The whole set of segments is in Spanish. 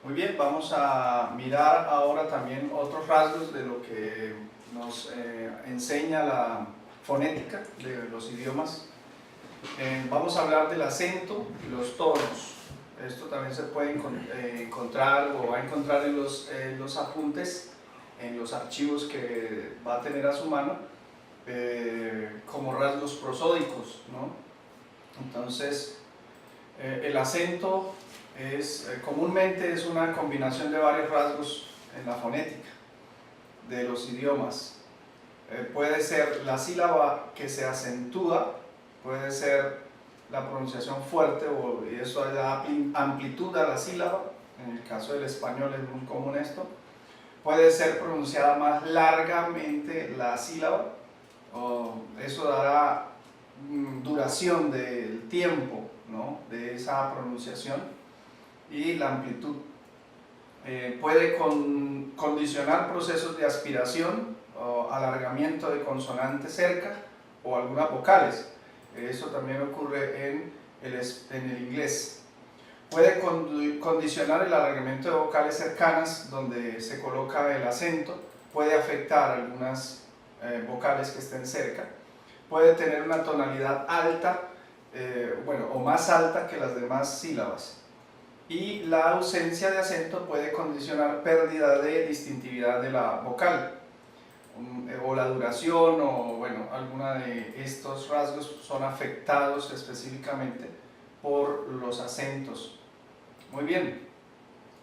Muy bien, vamos a mirar ahora también otros rasgos de lo que nos enseña la fonética de los idiomas. Vamos a hablar del acento y los tonos. Esto también se puede encontrar o va a encontrar en los apuntes, en los archivos que va a tener a su mano, como rasgos prosódicos, ¿no? Entonces, el acento comúnmente es una combinación de varios rasgos en la fonética de los idiomas. Puede ser la sílaba que se acentúa, puede ser la pronunciación fuerte y eso da amplitud a la sílaba. En el caso del español es muy común esto. Puede ser pronunciada más largamente la sílaba, eso dará duración del tiempo, ¿no?, de esa pronunciación y la amplitud. Puede condicionar procesos de aspiración o alargamiento de consonantes cerca o algunas vocales. Eso también ocurre en el inglés. Puede condicionar el alargamiento de vocales cercanas donde se coloca el acento. Puede afectar algunas vocales que estén cerca. Puede tener una tonalidad alta, o más alta que las demás sílabas. Y la ausencia de acento puede condicionar pérdida de distintividad de la vocal, o la duración, alguna de estos rasgos son afectados específicamente por los acentos. Muy bien,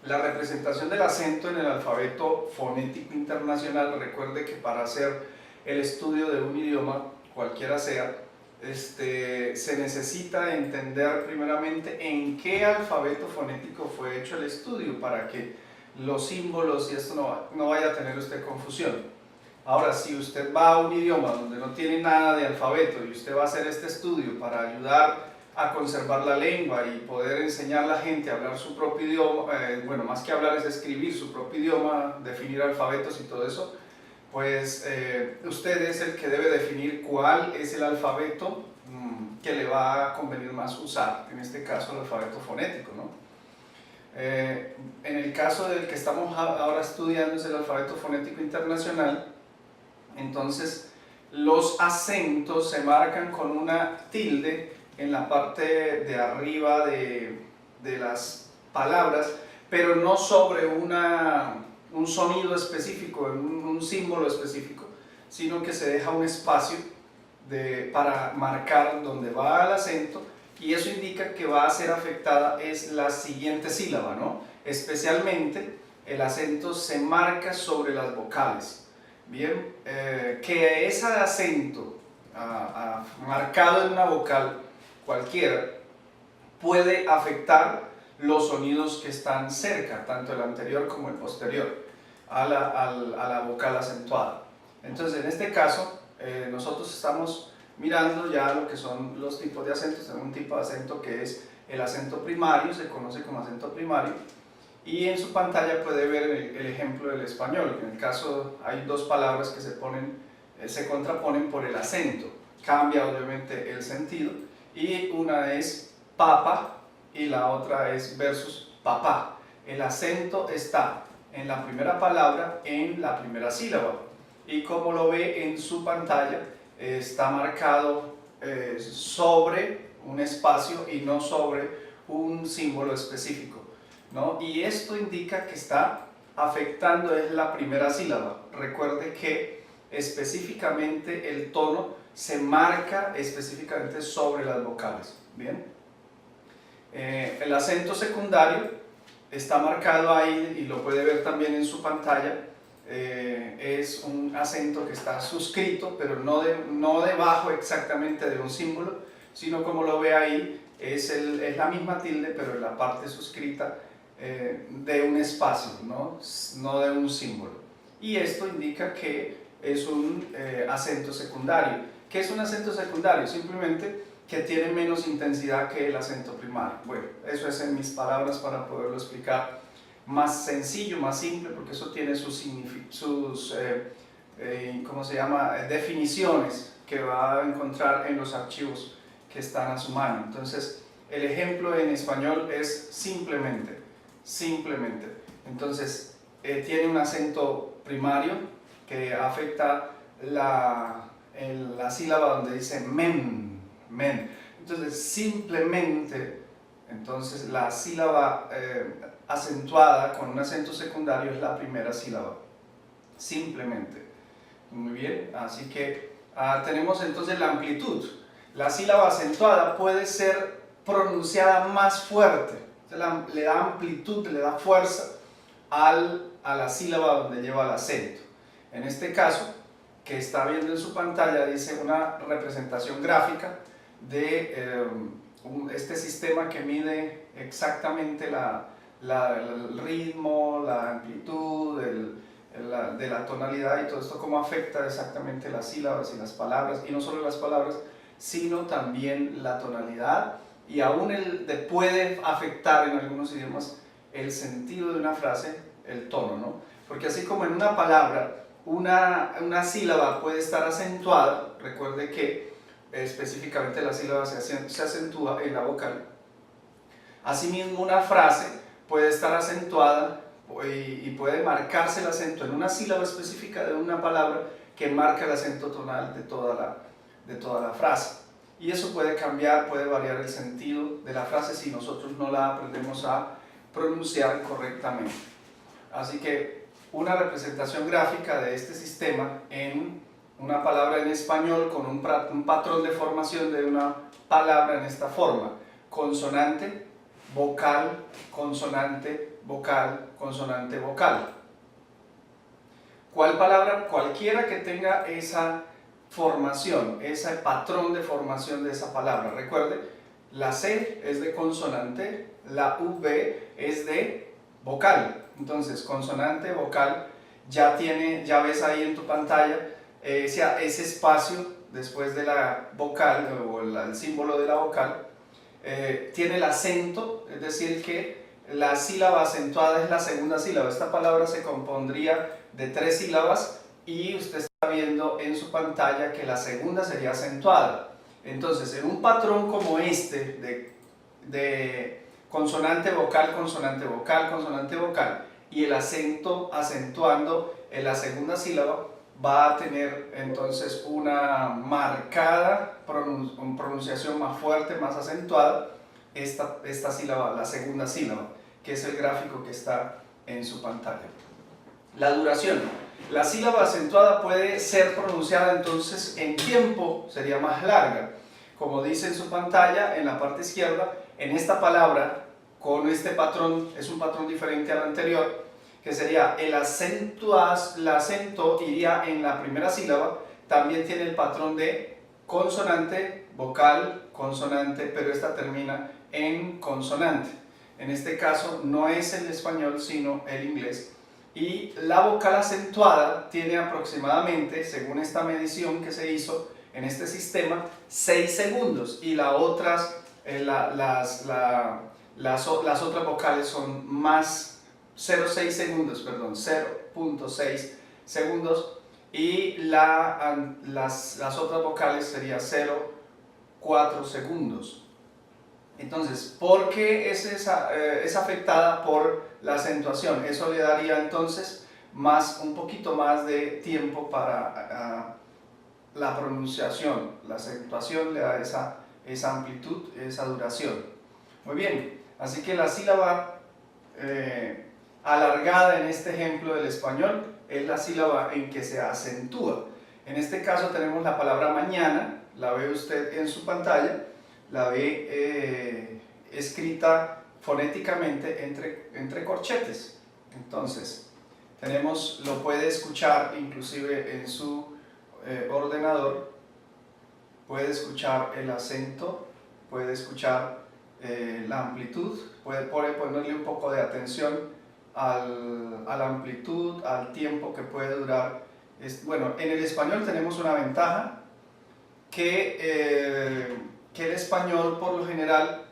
la representación del acento en el alfabeto fonético internacional. Recuerde que para hacer el estudio de un idioma, cualquiera sea, se necesita entender primeramente en qué alfabeto fonético fue hecho el estudio para que los símbolos y esto no vaya a tener usted confusión. Ahora, si usted va a un idioma donde no tiene nada de alfabeto y usted va a hacer este estudio para ayudar a conservar la lengua y poder enseñar a la gente a hablar su propio idioma, más que hablar es escribir su propio idioma, definir alfabetos y todo eso, pues usted es el que debe definir cuál es el alfabeto que le va a convenir más usar, en este caso el alfabeto fonético, ¿no? En el caso del que estamos ahora estudiando es el alfabeto fonético internacional. Entonces los acentos se marcan con una tilde en la parte de arriba de las palabras, pero no sobre un sonido específico, un símbolo específico, sino que se deja un espacio para marcar donde va el acento, y eso indica que va a ser afectada es la siguiente sílaba, ¿no? Especialmente el acento se marca sobre las vocales. Bien, que ese acento marcado en una vocal cualquiera puede afectar los sonidos que están cerca, tanto el anterior como el posterior, a la vocal acentuada. Entonces, en este caso, nosotros estamos mirando ya lo que son los tipos de acentos. Tenemos un tipo de acento que es el acento primario, se conoce como acento primario, y en su pantalla puede ver el ejemplo del español. En el caso hay dos palabras que se contraponen por el acento, cambia obviamente el sentido, y una es papa y la otra es versus papá. El acento está en la primera palabra, en la primera sílaba, y como lo ve en su pantalla, está marcado sobre un espacio y no sobre un símbolo específico, ¿no? Y esto indica que está afectando es la primera sílaba. Recuerde que específicamente el tono se marca específicamente sobre las vocales. Bien, el acento secundario está marcado ahí y lo puede ver también en su pantalla. Es un acento que está suscrito, pero no debajo exactamente de un símbolo, sino como lo ve ahí, es la misma tilde, pero en la parte suscrita de un espacio, no de un símbolo. Y esto indica que es un acento secundario. ¿Qué es un acento secundario? Simplemente que tiene menos intensidad que el acento primario. Bueno, eso es en mis palabras para poderlo explicar más sencillo, más simple, porque eso tiene sus definiciones que va a encontrar en los archivos que están a su mano. Entonces, el ejemplo en español es simplemente simplemente. Entonces, tiene un acento primario que afecta la sílaba donde dice men, men. Entonces, simplemente, entonces la sílaba acentuada con un acento secundario es la primera sílaba, simplemente. Muy bien, así que tenemos entonces la amplitud. La sílaba acentuada puede ser pronunciada más fuerte, le da amplitud, le da fuerza a la sílaba donde lleva el acento. En este caso, que está viendo en su pantalla, dice una representación gráfica de este sistema que mide exactamente el ritmo, la amplitud, de la tonalidad y todo esto, cómo afecta exactamente las sílabas y las palabras, y no solo las palabras, sino también la tonalidad, y aún puede afectar en algunos idiomas el sentido de una frase, el tono, ¿no? Porque así como en una palabra, una sílaba puede estar acentuada, recuerde que específicamente la sílaba se acentúa en la vocal, asimismo una frase puede estar acentuada y puede marcarse el acento en una sílaba específica de una palabra que marca el acento tonal de toda la frase. Y eso puede cambiar, puede variar el sentido de la frase si nosotros no la aprendemos a pronunciar correctamente. Así que una representación gráfica de este sistema en una palabra en español con un patrón de formación de una palabra en esta forma: consonante, vocal, consonante, vocal, consonante, vocal. ¿Cuál palabra? Cualquiera que tenga esa formación, ese patrón de formación de esa palabra. Recuerde, la C es de consonante, la V es de vocal. Entonces, consonante, vocal, ya ves ahí en tu pantalla ese espacio después de la vocal o el símbolo de la vocal. Tiene el acento, es decir que la sílaba acentuada es la segunda sílaba. Esta palabra se compondría de 3 sílabas y usted está viendo en su pantalla que la segunda sería acentuada. Entonces, en un patrón como este de consonante, vocal, consonante, vocal, consonante, vocal, y el acento acentuando en la segunda sílaba, va a tener entonces una marcada pronunciación más fuerte, más acentuada, esta sílaba, la segunda sílaba, que es el gráfico que está en su pantalla. La duración. La sílaba acentuada puede ser pronunciada entonces en tiempo, sería más larga. Como dice en su pantalla, en la parte izquierda, en esta palabra, con este patrón, es un patrón diferente al anterior, que sería el acento iría en la primera sílaba, también tiene el patrón de consonante, vocal, consonante, pero esta termina en consonante. En este caso no es el español, sino el inglés. Y la vocal acentuada tiene aproximadamente, según esta medición que se hizo en este sistema, 6 segundos, y las otras vocales son más, 0.6 segundos, perdón, 0.6 segundos, y las otras vocales sería 0.4 segundos. Entonces, ¿por qué es afectada por la acentuación? Eso le daría entonces un poquito más de tiempo para la pronunciación. La acentuación le da esa amplitud, esa duración. Muy bien, así que la sílaba alargada en este ejemplo del español es la sílaba en que se acentúa. En este caso tenemos la palabra mañana, la ve usted en su pantalla, la ve escrita fonéticamente entre corchetes. Entonces, lo puede escuchar inclusive en su ordenador, puede escuchar el acento, puede escuchar la amplitud, puede ponerle un poco de atención a la amplitud, al tiempo que puede durar. Bueno, en el español tenemos una ventaja, que el español por lo general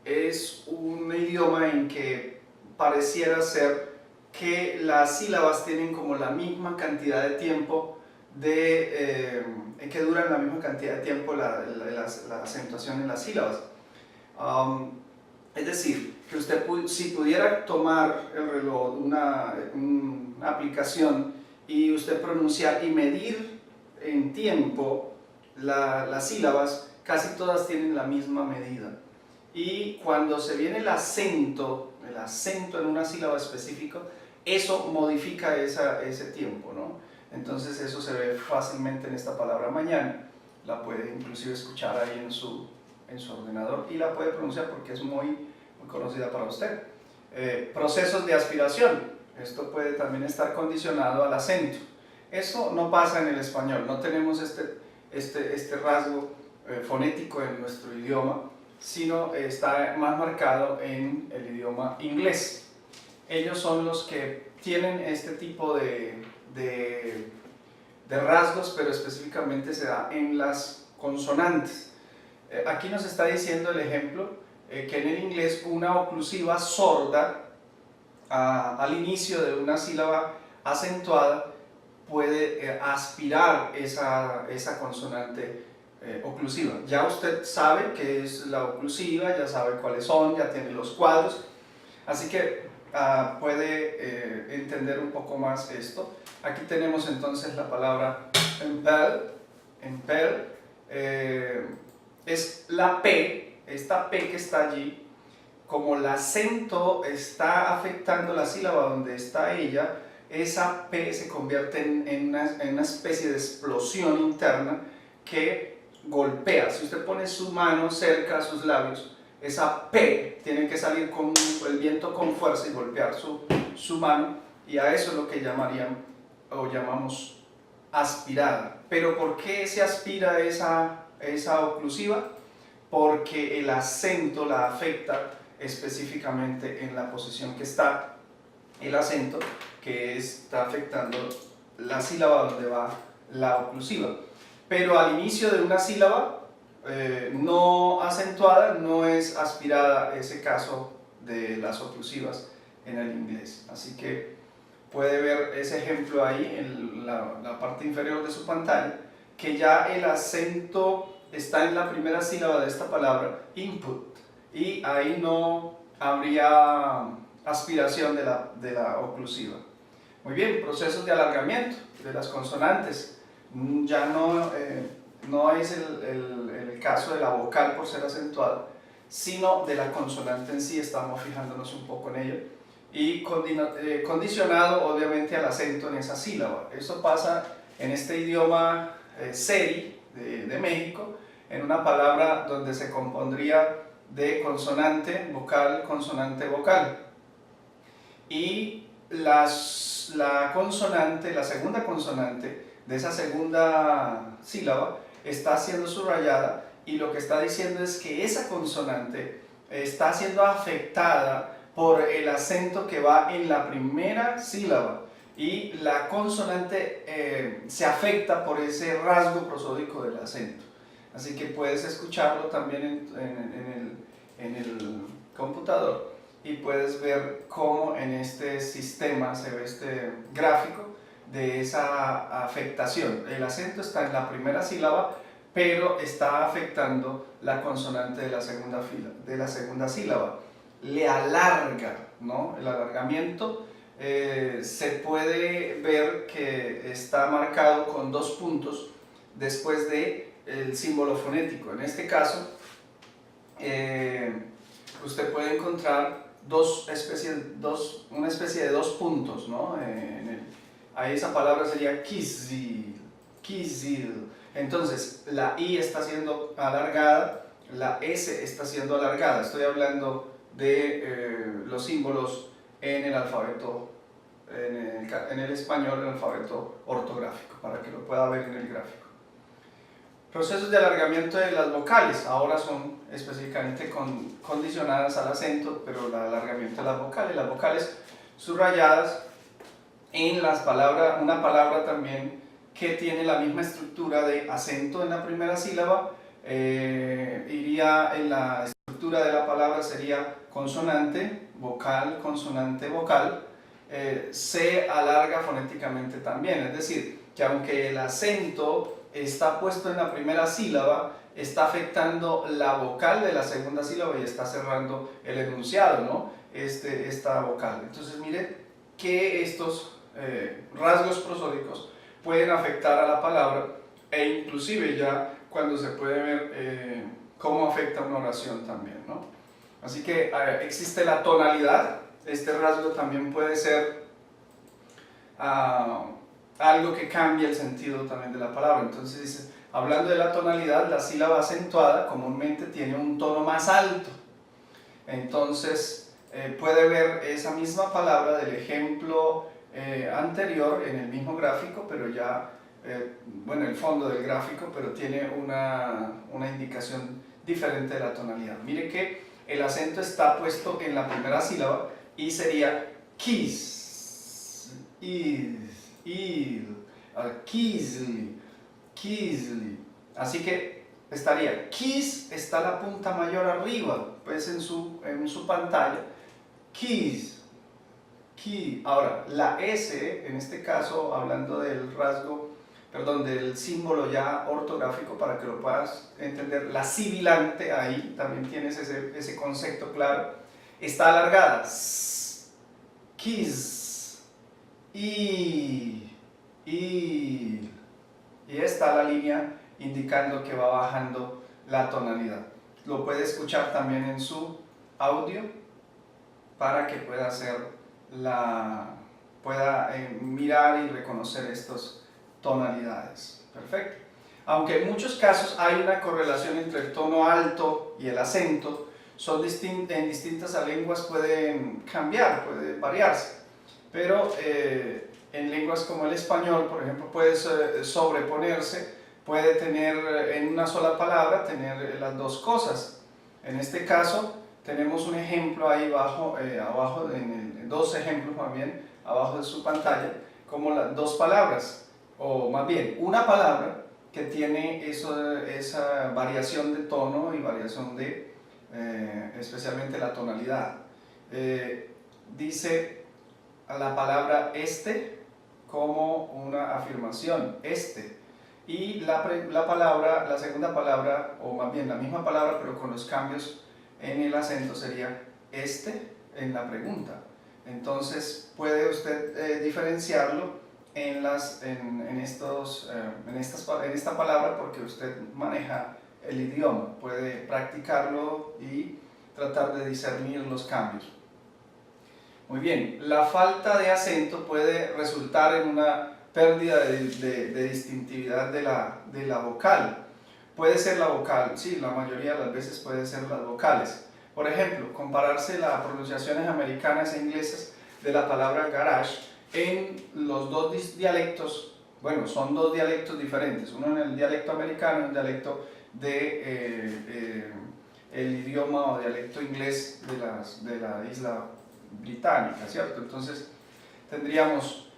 es un idioma en que pareciera ser que las sílabas tienen como la misma cantidad de tiempo que duran la misma cantidad de tiempo la acentuación en las sílabas. Es decir, que usted, si pudiera tomar el reloj, una aplicación, y usted pronunciar y medir en tiempo las sílabas, casi todas tienen la misma medida. Y cuando se viene el acento en una sílaba específica, eso modifica ese tiempo, ¿no? Entonces eso se ve fácilmente en esta palabra mañana. La puede inclusive escuchar ahí en su ordenador y la puede pronunciar porque es muy conocida para usted. Procesos de aspiración. Esto puede también estar condicionado al acento. Eso no pasa en el español. No tenemos este rasgo fonético en nuestro idioma, sino está más marcado en el idioma inglés. Ellos son los que tienen este tipo de rasgos, pero específicamente se da en las consonantes. Aquí nos está diciendo el ejemplo que en el inglés una oclusiva sorda al inicio de una sílaba acentuada puede aspirar esa consonante oclusiva. Ya usted sabe qué es la oclusiva, ya sabe cuáles son, ya tiene los cuadros, así que puede entender un poco más esto. Aquí tenemos entonces la palabra impel, es la P, esta P que está allí, como el acento está afectando la sílaba donde está ella, esa P se convierte en una especie de explosión interna que golpea. Si usted pone su mano cerca a sus labios, esa P tiene que salir con el viento con fuerza y golpear su mano, y a eso es lo que llamarían o llamamos aspirada. Pero ¿por qué se aspira esa oclusiva? Porque el acento la afecta específicamente en la posición que está el acento, que está afectando la sílaba donde va la oclusiva. Pero al inicio de una sílaba no acentuada no es aspirada ese caso de las oclusivas en el inglés. Así que puede ver ese ejemplo ahí en la parte inferior de su pantalla, que ya el acento está en la primera sílaba de esta palabra, input, y ahí no habría aspiración de la oclusiva. Muy bien, procesos de alargamiento de las consonantes. Ya no es el caso de la vocal por ser acentuada, sino de la consonante en sí. Estamos fijándonos un poco en ello, y condicionado obviamente al acento en esa sílaba. Esto pasa en este idioma seri de México, en una palabra donde se compondría de consonante, vocal, consonante, vocal. Y la consonante, la segunda consonante de esa segunda sílaba está siendo subrayada, y lo que está diciendo es que esa consonante está siendo afectada por el acento que va en la primera sílaba, y la consonante se afecta por ese rasgo prosódico del acento. Así que puedes escucharlo también en el computador, y puedes ver cómo en este sistema se ve este gráfico de esa afectación. El acento está en la primera sílaba, pero está afectando la consonante de la segunda sílaba. Le alarga, ¿no? El alargamiento se puede ver que está marcado con dos puntos después del símbolo fonético. En este caso, usted puede encontrar una especie de dos puntos, ¿no? Ahí esa palabra sería kizil. Entonces, la I está siendo alargada, la S está siendo alargada. Estoy hablando de los símbolos en el alfabeto, en el español, el alfabeto ortográfico, para que lo pueda ver en el gráfico. Procesos de alargamiento de las vocales, ahora son específicamente condicionadas al acento, pero el alargamiento de las vocales subrayadas en una palabra también que tiene la misma estructura de acento en la primera sílaba, iría en la estructura de la palabra, sería consonante, vocal, consonante, vocal. Se alarga fonéticamente también, es decir, que aunque el acento está puesto en la primera sílaba, está afectando la vocal de la segunda sílaba y está cerrando el enunciado, ¿no? Esta vocal. Entonces mire que estos rasgos prosódicos pueden afectar a la palabra e inclusive ya cuando se puede ver cómo afecta una oración también, ¿no? Así que existe la tonalidad. Este rasgo también puede ser algo que cambia el sentido también de la palabra. Entonces dice, hablando de la tonalidad, la sílaba acentuada comúnmente tiene un tono más alto. Entonces puede ver esa misma palabra del ejemplo anterior en el mismo gráfico, pero ya, bueno, el fondo del gráfico, pero tiene una indicación diferente de la tonalidad. Mire que el acento está puesto en la primera sílaba y sería kiss, kisly, kisly. Así que estaría kiss, está la punta mayor arriba, pues en su pantalla, kiss, key. Ahora, la S, en este caso, hablando del rasgo, perdón, del símbolo ya ortográfico, para que lo puedas entender, la sibilante, ahí también tienes ese concepto claro, está alargada, kiss, y está la línea indicando que va bajando la tonalidad. Lo puede escuchar también en su audio para que pueda mirar y reconocer estas tonalidades. Perfecto. Aunque en muchos casos hay una correlación entre el tono alto y el acento, en distintas lenguas pueden cambiar, puede variarse. Pero en lenguas como el español, por ejemplo, puede sobreponerse, puede tener en una sola palabra, tener las dos cosas. En este caso, tenemos un ejemplo ahí abajo, dos ejemplos más bien, abajo de su pantalla, como las dos palabras, o más bien una palabra que tiene esa variación de tono y variación de, especialmente la tonalidad. Dice la palabra este como una afirmación, este, y la segunda palabra, o más bien la misma palabra pero con los cambios en el acento, sería este en la pregunta. Entonces puede usted diferenciarlo en esta palabra porque usted maneja el idioma, puede practicarlo y tratar de discernir los cambios. Muy bien, la falta de acento puede resultar en una pérdida de distintividad de la vocal. Puede ser la vocal, sí, la mayoría de las veces puede ser las vocales. Por ejemplo, compararse las pronunciaciones americanas e inglesas de la palabra garage en los dos dialectos. Bueno, son dos dialectos diferentes, uno en el dialecto americano y un dialecto el idioma o dialecto inglés de la isla británica, ¿cierto? Entonces tendríamos,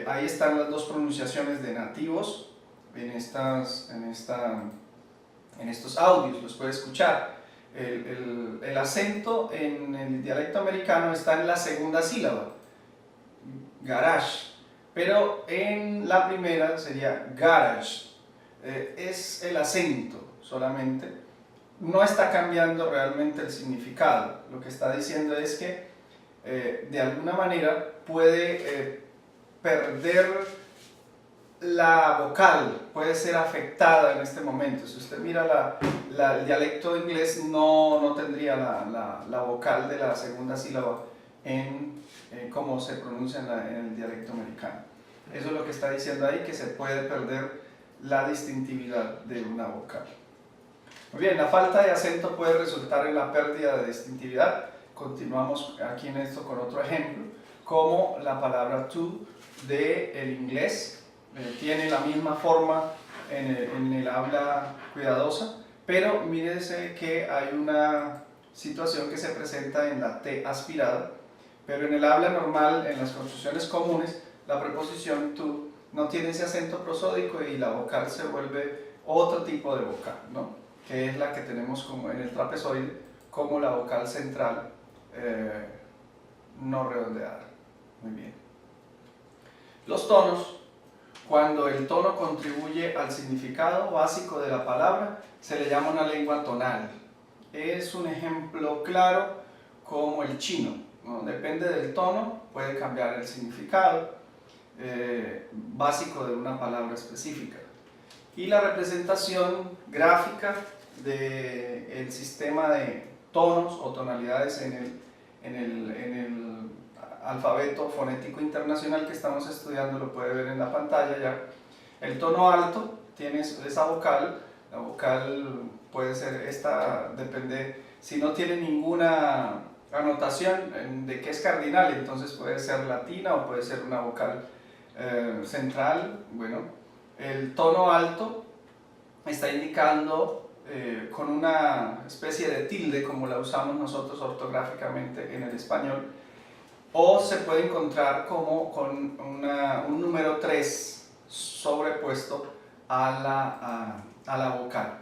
ahí están las dos pronunciaciones de nativos en estos audios, los puede escuchar. El acento en el dialecto americano está en la segunda sílaba, garage, pero en la primera sería garage. Es el acento solamente, no está cambiando realmente el significado. Lo que está diciendo es que de alguna manera puede perder la vocal, puede ser afectada en este momento. Si usted mira el dialecto inglés, no tendría la vocal de la segunda sílaba en cómo se pronuncia en el dialecto americano. Eso es lo que está diciendo ahí, que se puede perder la distintividad de una vocal. Muy bien, la falta de acento puede resultar en la pérdida de distintividad. Continuamos aquí en esto con otro ejemplo, como la palabra to del inglés. Tiene la misma forma en el habla cuidadosa, pero mírese que hay una situación que se presenta en la T aspirada, pero en el habla normal, en las construcciones comunes, la preposición to no tiene ese acento prosódico y la vocal se vuelve otro tipo de vocal, ¿no? Que es la que tenemos como en el trapezoide, como la vocal central no redondeada. Muy bien. Los tonos, Cuando el tono contribuye al significado básico de la palabra, se le llama una lengua tonal. Es un ejemplo claro como el chino, ¿no? Depende del tono, puede cambiar el significado básico de una palabra específica. Y la representación gráfica del sistema de tonos o tonalidades en el alfabeto fonético internacional que estamos estudiando, lo puede ver en la pantalla ya. El tono alto tiene esa vocal, la vocal puede ser esta, depende, si no tiene ninguna anotación de que es cardinal, entonces puede ser latina o puede ser una vocal central. Bueno, el tono alto está indicando con una especie de tilde, como la usamos nosotros ortográficamente en el español, o se puede encontrar como con un número 3 sobrepuesto a la vocal.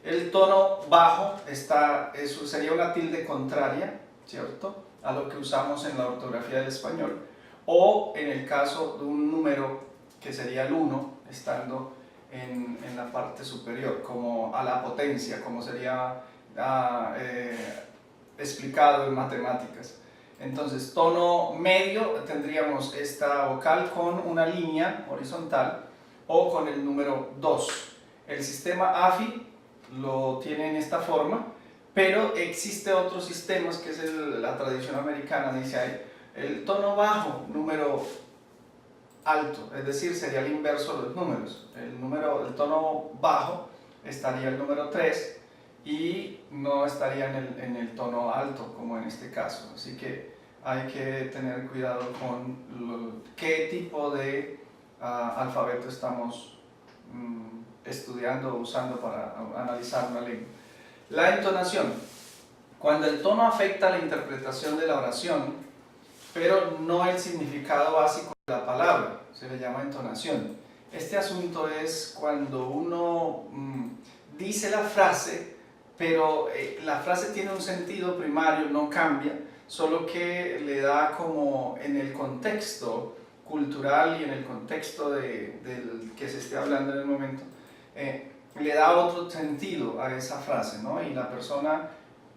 El tono bajo eso sería una tilde contraria, ¿cierto?, a lo que usamos en la ortografía del español, o en el caso de un número que sería el 1, estando en la parte superior, como a la potencia, como sería explicado en matemáticas. Entonces, tono medio tendríamos esta vocal con una línea horizontal o con el número 2. El sistema AFI lo tiene en esta forma, pero existe otros sistemas, que es la tradición americana, dice ahí, el tono bajo, número alto, es decir, sería el inverso de los números. El tono bajo estaría el número 3 y no estaría en el tono alto, como en este caso. Así que hay que tener cuidado con qué tipo de alfabeto estamos estudiando o usando para analizar una lengua. La entonación. Cuando el tono afecta la interpretación de la oración, pero no el significado básico de la palabra, se le llama entonación. Este asunto es cuando uno dice la frase, pero la frase tiene un sentido primario, no cambia, solo que le da como en el contexto cultural y en el contexto del que se esté hablando en el momento, le da otro sentido a esa frase, ¿no? Y la persona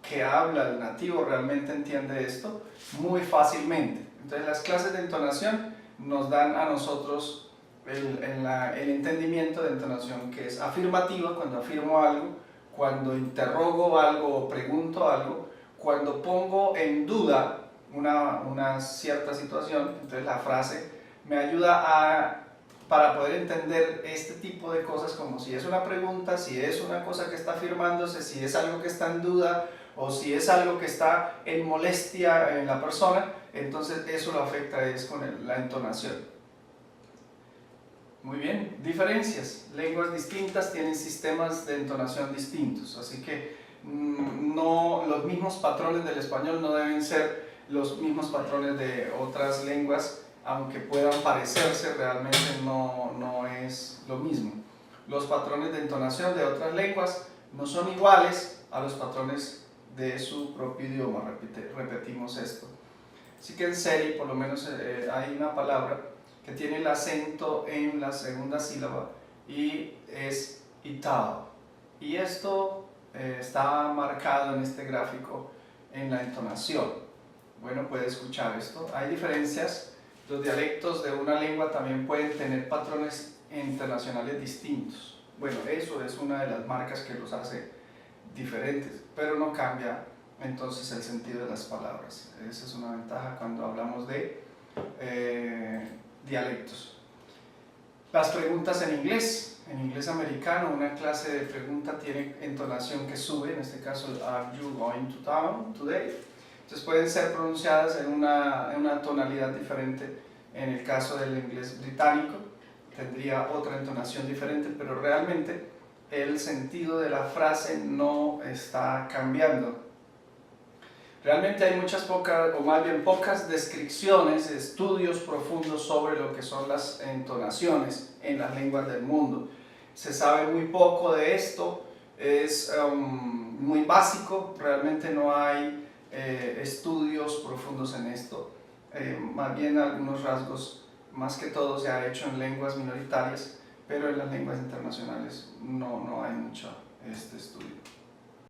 que habla, el nativo, realmente entiende esto muy fácilmente. Entonces las clases de entonación nos dan a nosotros el entendimiento de entonación, que es afirmativa, cuando afirmo algo, cuando interrogo algo o pregunto algo, cuando pongo en duda una cierta situación. Entonces la frase me ayuda para poder entender este tipo de cosas, como si es una pregunta, si es una cosa que está afirmándose, si es algo que está en duda, o si es algo que está en molestia en la persona. Entonces eso lo afecta es con la entonación. Muy bien, diferencias. Lenguas distintas tienen sistemas de entonación distintos, así que los mismos patrones del español no deben ser los mismos patrones de otras lenguas, aunque puedan parecerse, realmente no es lo mismo. Los patrones de entonación de otras lenguas no son iguales a los patrones de su propio idioma, repetimos esto. Así que en Seri, por lo menos, hay una palabra que tiene el acento en la segunda sílaba y es itao. Y esto está marcado en este gráfico en la entonación. Bueno, puede escuchar esto. Hay diferencias. Los dialectos de una lengua también pueden tener patrones internacionales distintos. Bueno, eso es una de las marcas que los hace diferentes, pero no cambia entonces el sentido de las palabras. Esa es una ventaja cuando hablamos de dialectos. Las preguntas en inglés americano, una clase de pregunta tiene entonación que sube, en este caso, "Are you going to town today?" Entonces pueden ser pronunciadas en una tonalidad diferente. En el caso del inglés británico tendría otra entonación diferente, pero realmente el sentido de la frase no está cambiando. Realmente hay pocas descripciones, estudios profundos sobre lo que son las entonaciones en las lenguas del mundo. Se sabe muy poco de esto, es muy básico, realmente no hay estudios profundos en esto. Más bien algunos rasgos más que todo se ha hecho en lenguas minoritarias, pero en las lenguas internacionales no hay mucho este estudio.